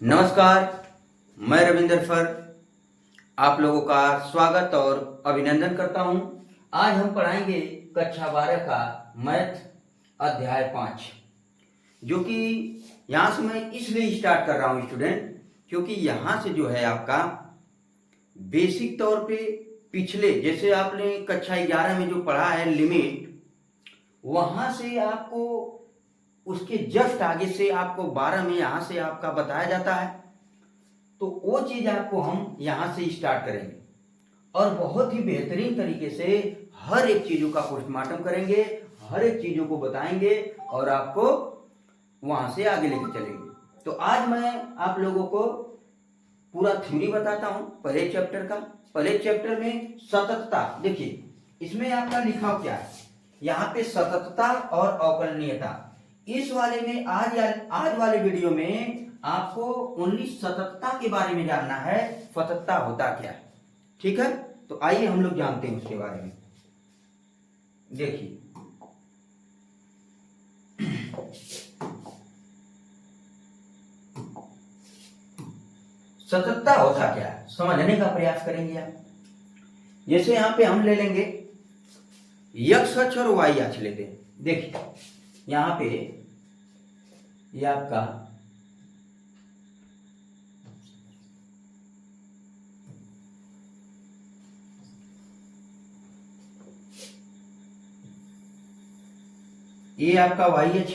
नमस्कार, मैं रविंदर फर आप लोगों का स्वागत और अभिनंदन करता हूं। आज हम पढ़ाएंगे कक्षा 12 का मैथ अध्याय 5, जो कि यहाँ से मैं इसलिए स्टार्ट कर रहा हूं स्टूडेंट, क्योंकि यहाँ से जो है आपका बेसिक तौर पे पिछले जैसे आपने कक्षा 11 में जो पढ़ा है लिमिट, वहाँ से आपको उसके जस्ट आगे से आपको 12 में यहाँ से आपका बताया जाता है। तो वो चीज आपको हम यहाँ से स्टार्ट करेंगे और बहुत ही बेहतरीन तरीके से हर एक चीजों का पोस्टमार्टम करेंगे, हर एक चीजों को बताएंगे और आपको वहां से आगे लेकर चलेंगे। तो आज मैं आप लोगों को पूरा थ्योरी बताता हूँ पहले चैप्टर का। पहले चैप्टर में सततता, देखिए इसमें आपका लिखा क्या है, यहाँ पे सततता और अवकलनीयता। इस वाले में आज वाले वीडियो में आपको ओनली सततता के बारे में जानना है, सततता होता क्या है, ठीक है। तो आइए हम लोग जानते हैं उसके बारे में। देखिए सततता होता क्या है समझने का प्रयास करेंगे आप। जैसे यहां पे हम ले लेंगे x अक्ष और y अक्ष लेते हैं। देखिए यहां पे ये आपका ये आपका y अक्ष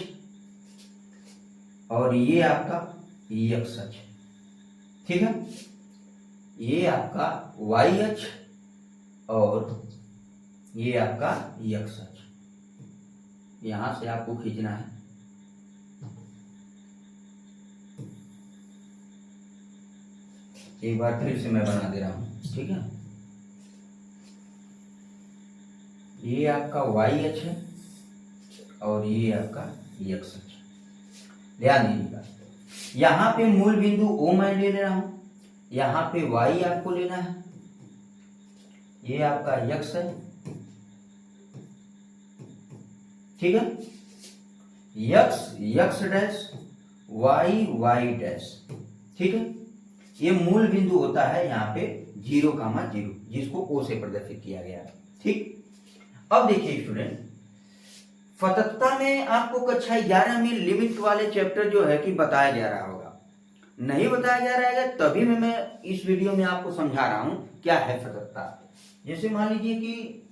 और ये आपका x अक्ष, ठीक है। ये आपका y अक्ष और ये आपका x अक्ष, यहां से आपको खींचना है। एक बार फिर से मैं बना दे रहा हूं, ठीक है। ये आपका y अक्ष है और ये आपका x अक्ष। ध्यान दीजिएगा, यहाँ पे मूल बिंदु O मैं ले रहा हूं, यहाँ पे y आपको लेना है, ये आपका x है, ठीक है। x डैश y डैश, ठीक है। ये मूल बिंदु होता है यहाँ पे 0,0, जिसको O से प्रदर्शित किया गया है, ठीक। अब देखिए स्टूडेंट, सततता में आपको कक्षा 11 में लिमिट वाले चैप्टर जो है कि बताया जा रहा होगा, नहीं बताया जा रहा है तभी मैं इस वीडियो में आपको समझा रहा हूं क्या है सततता। जैसे मान लीजिए कि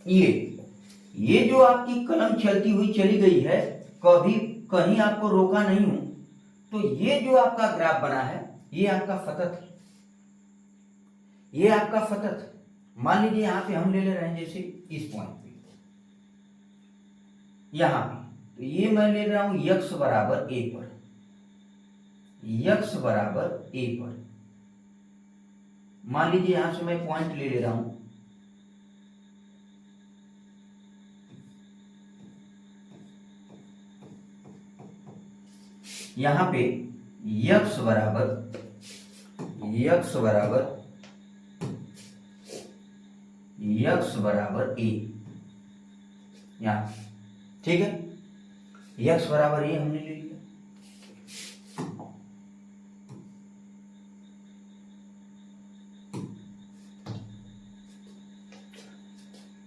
ये जो आपकी कलम चलती हुई चली गई है, कभी कहीं आपको रोका नहीं हूं, तो ये जो आपका ग्राफ बना है ये आपका सतत है, ये आपका सतत। मान लीजिए यहां पे हम ले रहे हैं जैसे इस पॉइंट पे, यहां पे, तो ये मैं ले रहा हूं x बराबर a पर, x बराबर a पर। मान लीजिए यहां से मैं पॉइंट ले रहा हूं, यहां पे x बराबर a, यहां, ठीक है। x बराबर a हमने ले लिया।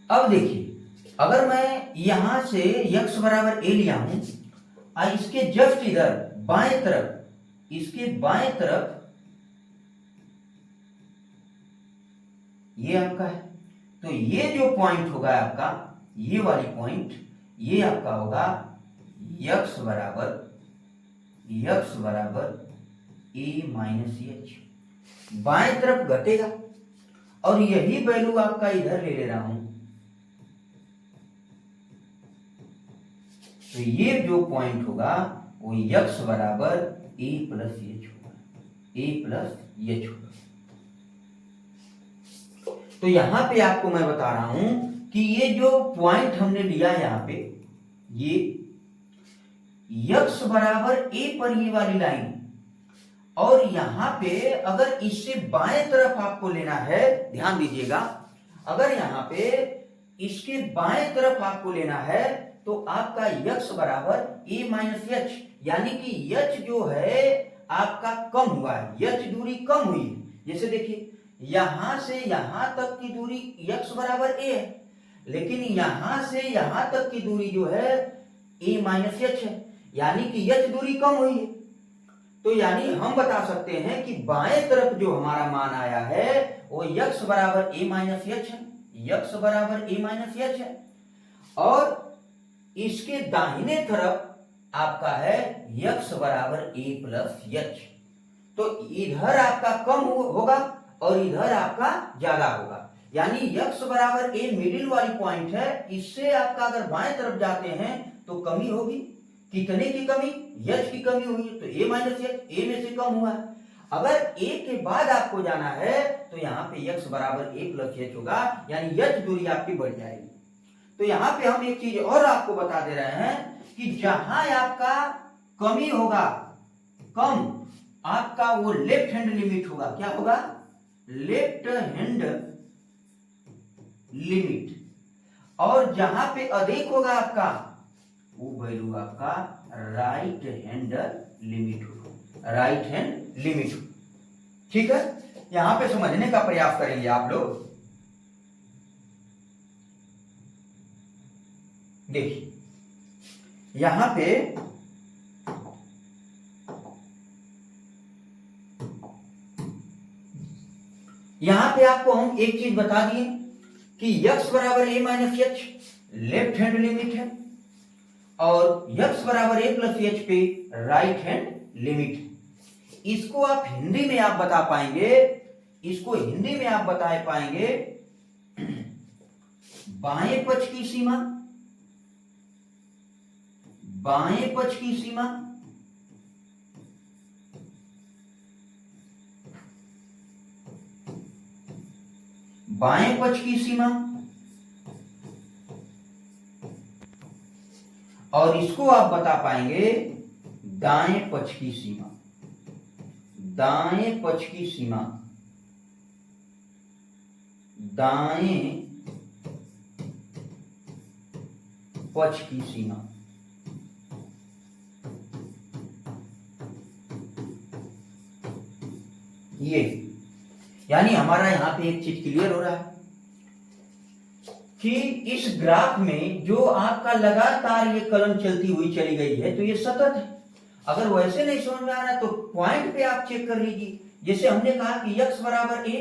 अब देखिए, अगर मैं यहां से x बराबर a लिया हूं और इसके जस्ट इधर बाएं तरफ, इसके बाएं तरफ ये आपका है, तो ये जो पॉइंट होगा आपका, ये वाली पॉइंट, ये आपका होगा x बराबर a माइनस h, बाएं तरफ घटेगा और यही वैल्यू आपका इधर ले रहा हूं, तो ये जो पॉइंट होगा वो x बराबर a प्लस h होगा, a प्लस h होगा। तो यहां पे आपको मैं बता रहा हूं कि ये जो पॉइंट हमने लिया यहां पे, ये x बराबर a पर ये वाली लाइन, और यहां पे अगर इससे बाएं तरफ आपको लेना है, ध्यान दीजिएगा, अगर यहां पे इसके बाएं तरफ आपको लेना है तो आपका यक्स बराबर ए माइनस एच, यानी कि यच जो है आपका कम हुआ है, यच दूरी कम हुई है। जैसे देखिए यहां से यहां तक की दूरी यक्स बराबर ए है, लेकिन यहां से यहां तक की दूरी जो है ए माइनस एच है, यानी कि यच दूरी कम हुई है। तो यानी हम बता सकते हैं कि बाएं तरफ जो हमारा मान आया है वो यक्स बराबर ए माइनस एच है, यक्स बराबर ए माइनस एच है। और इसके दाहिने तरफ आपका है यक्स बराबर ए प्लस एच। तो इधर आपका कम होगा और इधर आपका ज्यादा होगा, यानी यक्स बराबर ए मिडिल वाली पॉइंट है, इससे आपका अगर बाएं तरफ जाते हैं तो कमी होगी। कितने की कमी? यच की कमी हुई, तो ए माइनस एच, ए में से कम हुआ। अगर ए के बाद आपको जाना है तो यहाँ पे यक्स बराबर ए प्लस एच होगा, यानी यच दूरी आपकी बढ़ जाएगी। तो यहाँ पे हम एक चीज और आपको बता दे रहे हैं कि जहां आपका कमी होगा, कम आपका वो लेफ्ट हैंड लिमिट होगा। क्या होगा? Left hand limit. और जहां पे अधिक होगा आपका वो वैल्यू आपका राइट हैंड लिमिट होगा, राइट हैंड लिमिट। ठीक है, यहां पे समझने का प्रयास करेंगे आप लोग। देखिए यहां पे आपको हम एक चीज बता दिए कि यक्स बराबर a minus h left hand limit है और यक्स बराबर ए प्लस एच पे राइट हैंड लिमिट। इसको आप हिंदी में आप बता पाएंगे, इसको हिंदी में आप बता पाएंगे बाएं पक्ष की सीमा, बाएं पक्ष की सीमा बाएं पक्ष की सीमा, और इसको आप बता पाएंगे दाएं पक्ष की सीमा, दाएं पक्ष की सीमा, दाएं पक्ष की सीमा। ये यानी हमारा यहां पे एक चीज क्लियर हो रहा है कि इस ग्राफ में जो आपका लगातार ये कलम चलती हुई चली गई है तो ये सतत है। अगर वैसे नहीं समझ में आ रहा है तो पॉइंट पे आप चेक कर लीजिए। जैसे हमने कहा कि यक्स बराबर ए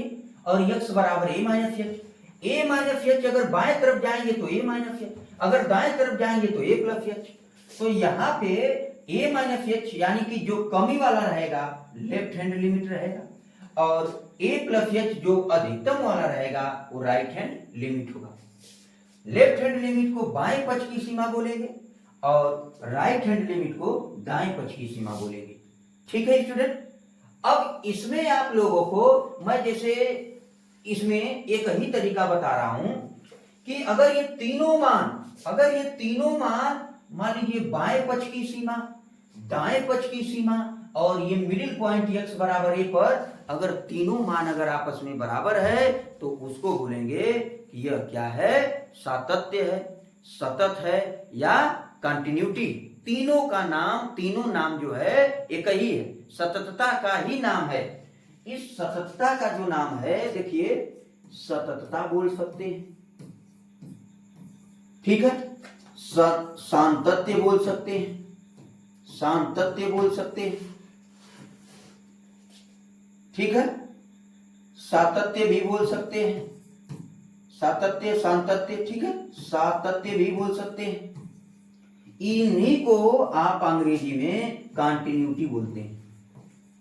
और यक्स बराबर a minus H, A minus H अगर बाएं तरफ जाएंगे तो ए माइनस एच, अगर दाएं तरफ जाएंगे तो ए प्लस एच। तो यहाँ पे ए माइनस एच यानी कि जो कमी वाला रहेगा लेफ्ट हैंड लिमिट रहेगा, और ए प्लस एच जो अधिकतम वाला रहेगा वो राइट हैंड लिमिट होगा। लेफ्ट हैंड लिमिट को बाएं पक्ष की सीमा बोलेंगे और राइट हैंड लिमिट को दाएं पक्ष की सीमा बोलेंगे। ठीक है स्टूडेंट, अब इसमें आप लोगों को मैं जैसे इसमें एक ही तरीका बता रहा हूं कि अगर ये तीनों मान मान लीजिए बाएं पक्ष की सीमा, दाएं पक्ष की सीमा और ये मिडिल पॉइंट x बराबर ए पर अगर तीनों मान अगर आपस में बराबर है तो उसको बोलेंगे कि यह क्या है? सातत्य है, सतत है या कंटिन्यूटी। तीनों का नाम, तीनों नाम जो है एक ही है, सततता का ही नाम है। इस सततता का जो नाम है देखिए सततता बोल सकते हैं, ठीक है, सातत्य बोल सकते हैं, सातत्य बोल सकते हैं, ठीक है, सातत्य भी बोल सकते हैं, सातत्य सातत्य, ठीक है, सातत्य भी बोल सकते हैं। इन्हीं को आप अंग्रेजी में कंटिन्यूटी बोलते हैं,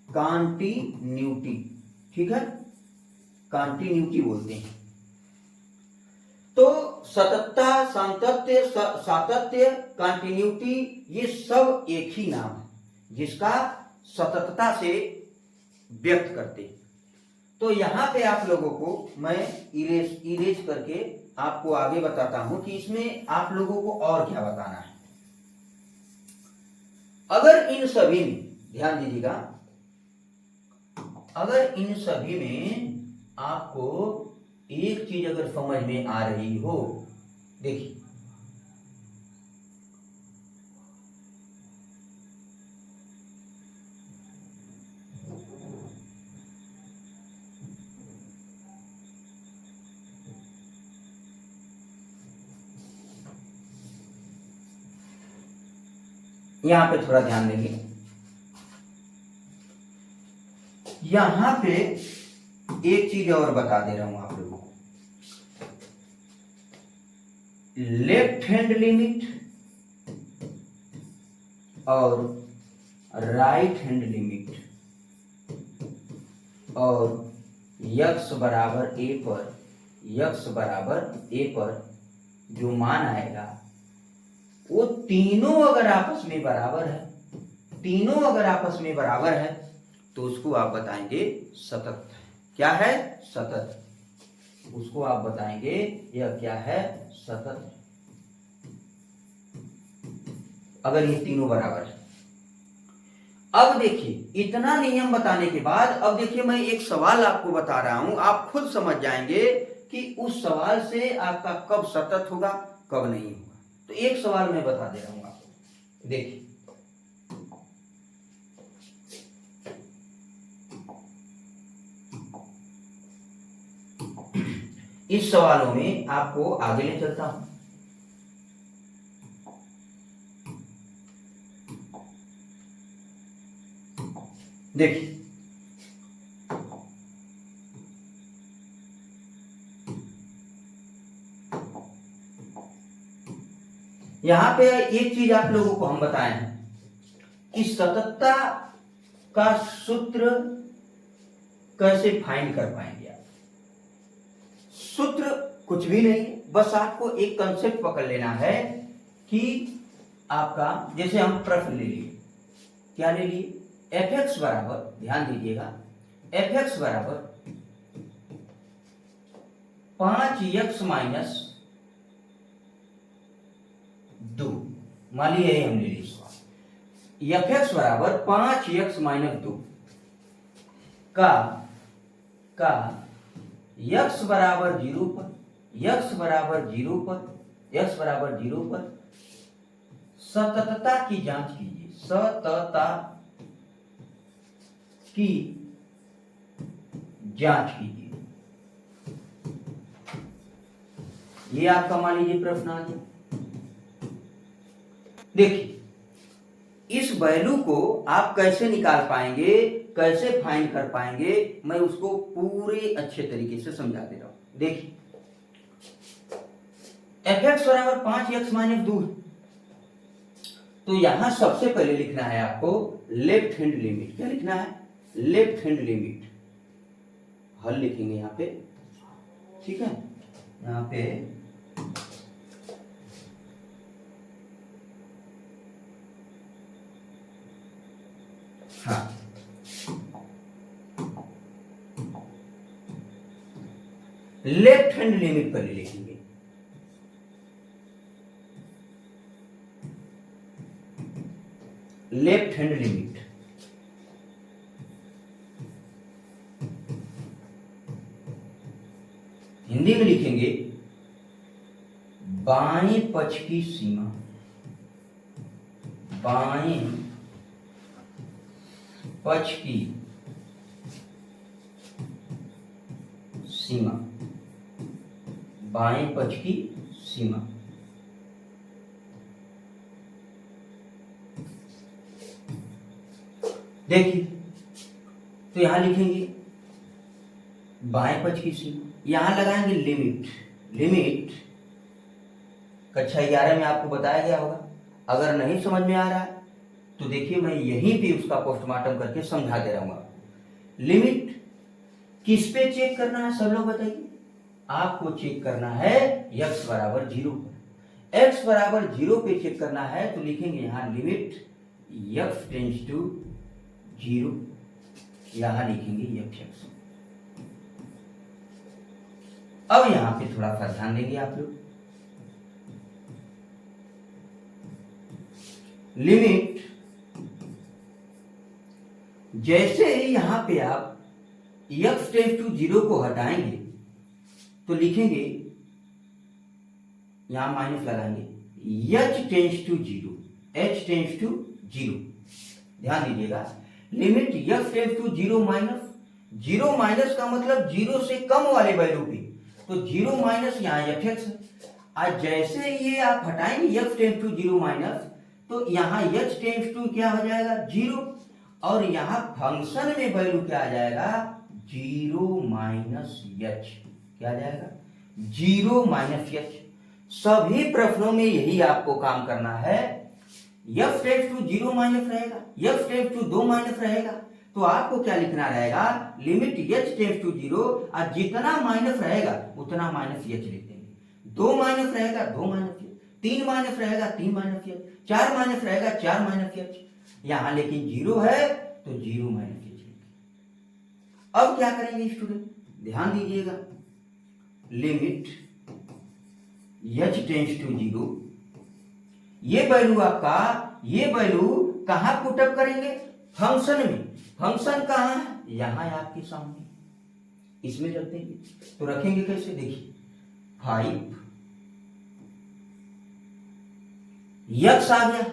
कंटिन्यूटी, ठीक है, कंटिन्यूटी बोलते हैं। तो सततता, सातत्य, सातत्य, कंटिन्यूटी ये सब एक ही नाम है जिसका सततता से व्यक्त करते हैं। तो यहां पे आप लोगों को मैं इरेज करके आपको आगे बताता हूं कि इसमें आप लोगों को और क्या बताना है। अगर इन सभी में, ध्यान दीजिएगा, अगर इन सभी में आपको एक चीज अगर समझ में आ रही हो देखिए यहां पे थोड़ा ध्यान देंगे। यहां पे एक चीज और बता दे रहा हूं आप लोगों को, लेफ्ट हैंड लिमिट और राइट हैंड लिमिट और यक्स बराबर ए पर, यक्स बराबर ए पर जो मान आएगा वो तीनों अगर आपस में बराबर है, तीनों अगर आपस में बराबर है तो उसको आप बताएंगे सतत। क्या है? सतत। उसको आप बताएंगे यह क्या है? सतत। अगर ये तीनों बराबर है। अब देखिए इतना नियम बताने के बाद अब देखिए मैं एक सवाल आपको बता रहा हूं, आप खुद समझ जाएंगे कि उस सवाल से आपका कब सतत होगा कब नहीं होगा। तो एक सवाल मैं बता दे रहा हूं आपको, देखिए इस सवालों में आपको आगे ले चलता हूं। देखिए यहां पे एक चीज आप लोगों को हम बताए हैं कि सततता का सूत्र कैसे फाइंड कर पाएंगे आप। सूत्र कुछ भी नहीं, बस आपको एक कंसेप्ट पकड़ लेना है कि आपका, जैसे हम प्रश्न ले लिए, क्या ले लिए? एफ एक्स बराबर, ध्यान दीजिएगा, एफ एक्स बराबर 5x माइनस 2, मान लीजिए हम ले लीजिए एफ एक्स बराबर 5x माइनस 2 का x बराबर 0 पर, x बराबर 0 पर, x बराबर 0 पर सततता की जांच कीजिए, सततता की जांच कीजिए। ये आपका मान लीजिए प्रश्न आ गया। देखिए इस वैल्यू को आप कैसे निकाल पाएंगे, कैसे फाइंड कर पाएंगे, मैं उसको पूरे अच्छे तरीके से समझा दे रहा हूं। देखिए एफ एक्स बराबर 5x माइनस 2, तो यहां सबसे पहले लिखना है आपको लेफ्ट हैंड लिमिट। क्या लिखना है? Left hand limit. हल लिखेंगे यहां पे, ठीक है? यहां पे हाँ, लेफ्ट हैंड लिमिट पहले लिखेंगे। लेफ्ट हैंड लिमिट हिंदी में लिखेंगे बाएं पक्ष की सीमा, बाएं पक्ष की सीमा, बाएं पक्ष की सीमा। देखिए तो यहां लिखेंगे बाएं पक्ष की सीमा, यहां लगाएंगे लिमिट। लिमिट कक्षा 11 में आपको बताया गया होगा, अगर नहीं समझ में आ रहा है तो देखिए मैं यहीं पे उसका पोस्टमार्टम करके समझा दे रहा हूं आपको। लिमिट किस पे चेक करना है सब लोग बताइए? आपको चेक करना है x बराबर 0 पर। x बराबर 0 पे चेक करना है तो लिखेंगे यहां लिमिट x टेंड्स टू 0, यहां लिखेंगे f(x). अब यहां पे थोड़ा सा ध्यान देंगे आप लोग। लिमिट जैसे ही यहां पे आप x टेंड्स टू 0 को हटाएंगे तो लिखेंगे यहां माइनस लगाएंगे, h tends to zero, h tends to zero, ध्यान दीजिएगा, limit f tends to zero minus, zero minus का मतलब जीरो से कम वाले वैल्यू पे, तो जीरो माइनस यहाँ एफ एक्स है। आज जैसे ये आप हटाएंगे f tends to zero minus, तो यहाँ h टेंस टू क्या हो जाएगा, जीरो, और यहाँ फंक्शन में वैल्यू क्या आ जाएगा, जीरो माइनस एच, क्या आ जाएगा, जीरो माइनस एच। सभी प्रश्नों में यही आपको काम करना है, f tends to zero minus रहेगा, f टेंस टू दो माइनस रहेगा, तो आपको क्या लिखना रहेगा, limit h tends to zero, और जितना माइनस रहेगा उतना माइनस h लिख देंगे, दो माइनस रहेगा दो माइनस h, तीन माइनस रहेगा तीन माइनस h, चार माइनस रहेगा चार माइनस h, यहां लेकिन जीरो है तो जीरो माइनस h लिखेंगे। अब क्या करेंगे स्टूडेंट, ध्यान दीजिएगा, limit h tends to zero, ये वैल्यू आपका, ये वैल्यू कहां पुटअप करेंगे, फंक्शन में, फंक्शन कहां है, यहां है आपके सामने, इसमें रख देंगे। तो रखेंगे कैसे, देखिए, 5 यक्स आ गया,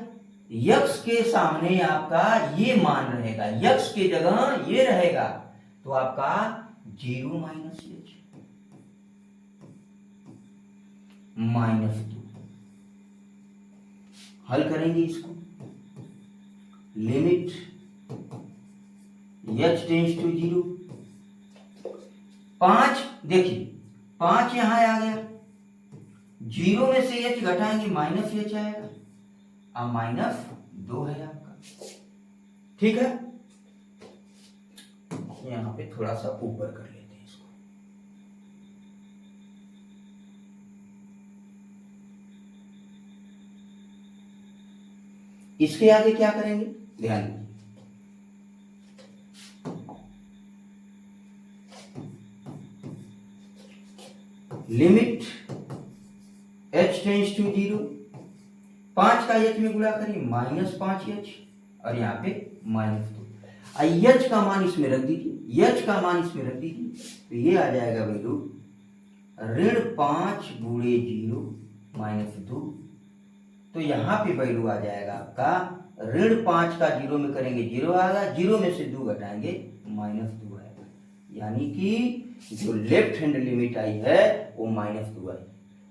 यक्स के सामने आपका ये मान रहेगा, यक्स की जगह ये रहेगा, तो आपका जीरो माइनस एच माइनस 2, हल करेंगे इसको, limit h tends to zero, 5, देखिए 5 यहां आ गया, जीरो में से h घटाएंगे माइनस h आएगा, अब माइनस 2 है आपका, ठीक है, यहां पे थोड़ा सा ऊपर कर लेते हैं इसको, इसके आगे क्या करेंगे, ध्यान दीजिए, limit h tends to zero, 5 का h में गुणा करिए माइनस 5h, और यहाँ पे माइनस 2, h का मान इसमें रख दीजिए, h का मान इसमें रख दीजिए, तो ये आ जाएगा वैल्यू ऋण 5 गुणे जीरो माइनस 2, तो यहाँ पे वैल्यू आ जाएगा आपका ऋण 5 का जीरो में करेंगे जीरो आएगा, जीरो में से 2 घटाएंगे माइनस 2 आएगा, यानी कि जो लेफ्ट हैंड लिमिट आई है वो माइनस 2 आई,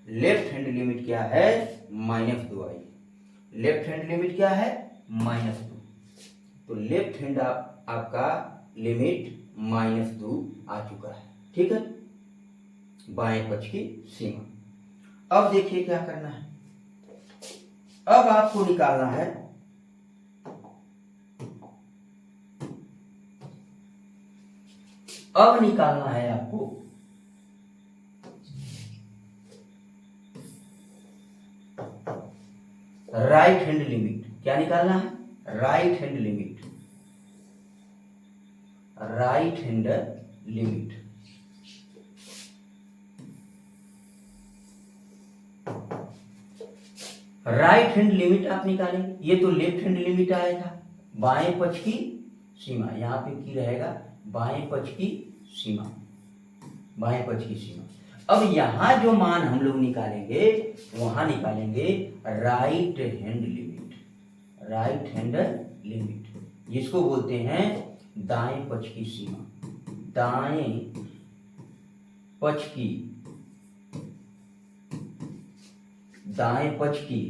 लेफ्ट हैंड लिमिट क्या है, माइनस 2 आई, लेफ्ट हैंड लिमिट क्या है, माइनस 2, तो लेफ्ट हैंड आपका लिमिट माइनस 2 आ चुका है, ठीक है, बाएं पक्ष की सीमा। अब देखिए क्या करना है, अब आपको निकालना है आपको राइट हैंड लिमिट, क्या निकालना है, right hand limit, right hand limit, right hand limit आप निकालेंगे, ये तो लेफ्ट हैंड लिमिट आया था, बाएं पक्ष की सीमा, यहां पे की रहेगा बाएं पक्ष की सीमा, बाएं पक्ष की सीमा। अब यहां जो मान हम लोग निकालेंगे वहां निकालेंगे right hand limit, right hand limit, जिसको बोलते हैं दाएं पक्ष की सीमा, दाएं पक्ष की, दाएं पक्ष की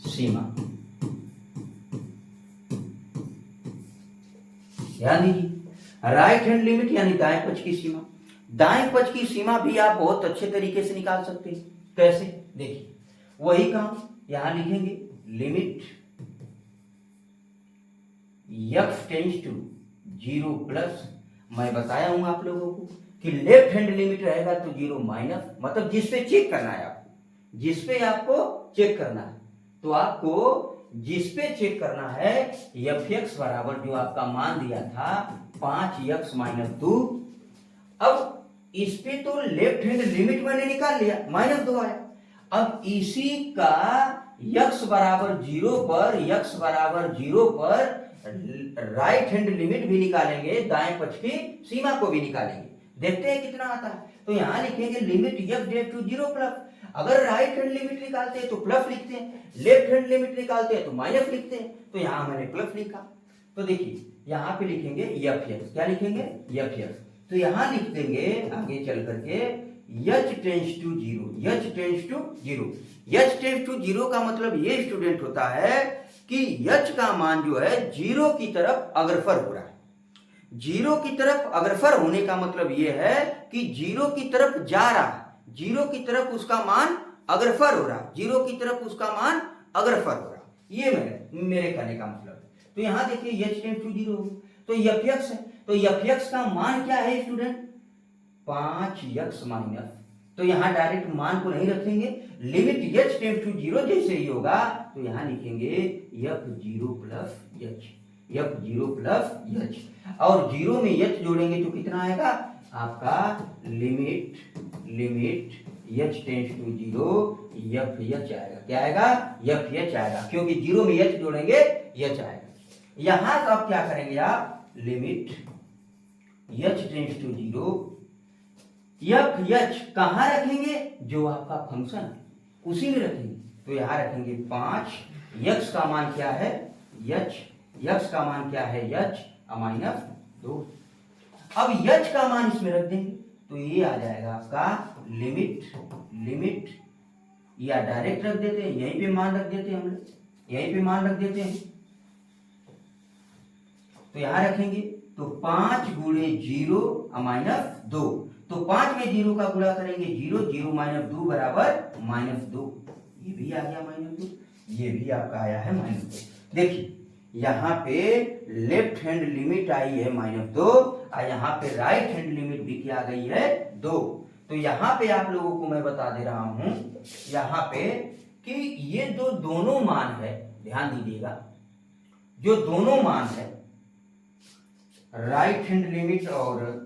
सीमा, ध्यान दीजिए, राइट हैंड लिमिट यानी दाएं पक्ष की सीमा, दाएं पक्ष की सीमा भी आप बहुत अच्छे तरीके से निकाल सकते हैं, कैसे, देखिए वही काम यहां लिखेंगे, limit x tends to zero plus, मैं बताया हूं आप लोगों को कि लेफ्ट हैंड लिमिट रहेगा तो जीरो माइनस, मतलब जिस पे चेक करना है आपको, जिस पे आपको चेक करना है, तो आपको जिस पे चेक करना है एफ एक्स बराबर जो आपका मान दिया था 5x माइनस 2, अब इस पे तो लेफ्ट हैंड लिमिट मैंने निकाल लिया, माइनस 2 आया, अब इसी का x बराबर 0 पर, x बराबर 0 पर राइट हैंड लिमिट भी निकालेंगे, दाएं पक्ष की सीमा को भी निकालेंगे। देखते हैं कितना आता है। तो यहाँ लिखेंगे लिमिट f डेफ टू 0 प्लस। अगर राइट हैंड लिमिट निकालते हैं तो प्लस लिखते हैं, लेफ्ट हैंड लिमिट निकालते हैं तो माइनस लिखते हैं। तो यहाँ मैंने प्लस लिखा। तो देखिए यहाँ पे लिखेंगे एफ एक्स। क्या लिखेंगे? F X. तो यहाँ लिख देंगे आगे चल करके h tends to 0, h tends to 0। h tends to 0 का मतलब ये स्टूडेंट होता है कि h का मान जो है 0 की तरफ अग्रसर हो रहा है। 0 की तरफ अग्रसर होने का मतलब ये है कि 0 की तरफ जा रहा है, 0 की तरफ उसका मान अग्रसर हो रहा है, 0 की तरफ उसका मान अग्रसर हो रहा है। ये मेरे कहने का मतलब है। तो यहाँ देखिए h टेंस टू 0, तो एफ एक्स है। तो एफ एक्स का मान क्या है स्टूडेंट? 5x minus. तो यहाँ डायरेक्ट मान को नहीं रखेंगे, लिमिट h टेंस टू 0 जैसे ही होगा तो यहाँ लिखेंगे f0 plus h, f0 plus h। और 0 में h जोड़ेंगे तो कितना आएगा आपका? Limit h tends to 0 f आएगा। क्या आएगा? f आएगा, क्योंकि 0 में h जोड़ेंगे h आएगा। यहां तो आप क्या करेंगे? आप limit h tends to 0 f कहां रखेंगे? जो आपका फंक्शन उसी में रखेंगे। तो यहां रखेंगे 5, x का मान क्या है? x का मान क्या है? h minus 2। अब h का मान इसमें रख देंगे तो ये आ जाएगा आपका लिमिट, या डायरेक्ट रख देते हैं, यहीं पे मान रख देते हैं, हम लोग यहीं पे मान रख देते हैं। तो यहां रखेंगे तो 5 गुणे 0 माइनस 2। तो 5 में 0 का गुणा करेंगे 0, 0 माइनस 2 बराबर -2। ये भी आ गया -2, ये भी आपका आया है -2। देखिए यहाँ पे लेफ्ट हैंड लिमिट आई है -2 और यहाँ पे राइट हैंड लिमिट भी क्या गई है? 2। तो यहाँ पे आप लोगों को मैं बता दे रहा हूं यहाँ पे कि ये जो दोनों मान है, ध्यान दीजिएगा, जो दोनों मान है राइट हैंड लिमिट और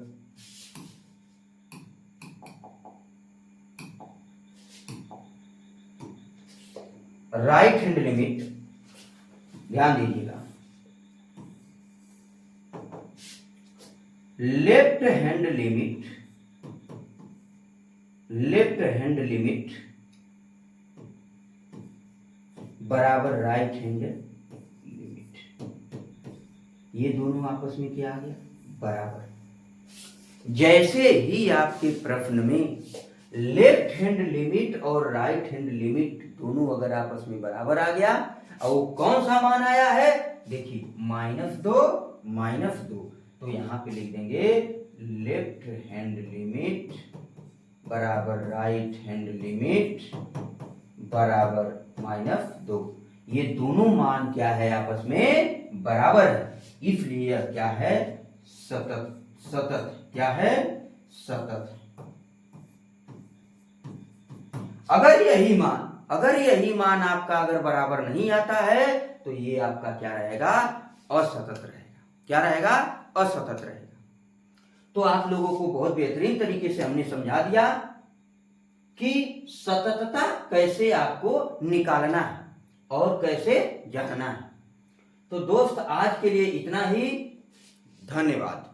राइट हैंड लिमिट, ध्यान दीजिएगा, लेफ्ट हैंड लिमिट बराबर राइट हैंड लिमिट, ये दोनों आपस में क्या आ गया? बराबर। जैसे ही आपके प्रश्न में लेफ्ट हैंड लिमिट और राइट हैंड लिमिट दोनों अगर आपस में बराबर आ गया, और वो कौन सा मान आया है? देखिए -2। तो यहां पे लिख देंगे लेफ्ट हैंड लिमिट बराबर राइट हैंड लिमिट बराबर -2। ये दोनों मान क्या है? आपस में बराबर है, इसलिए क्या है? सतत। क्या है? सतत। अगर यही मान आपका अगर बराबर नहीं आता है तो ये आपका क्या रहेगा? असतत रहेगा। क्या रहेगा? असतत रहेगा। तो आप लोगों को बहुत बेहतरीन तरीके से हमने समझा दिया कि सततता कैसे आपको निकालना है और कैसे जानना है। तो दोस्त आज के लिए इतना ही। धन्यवाद।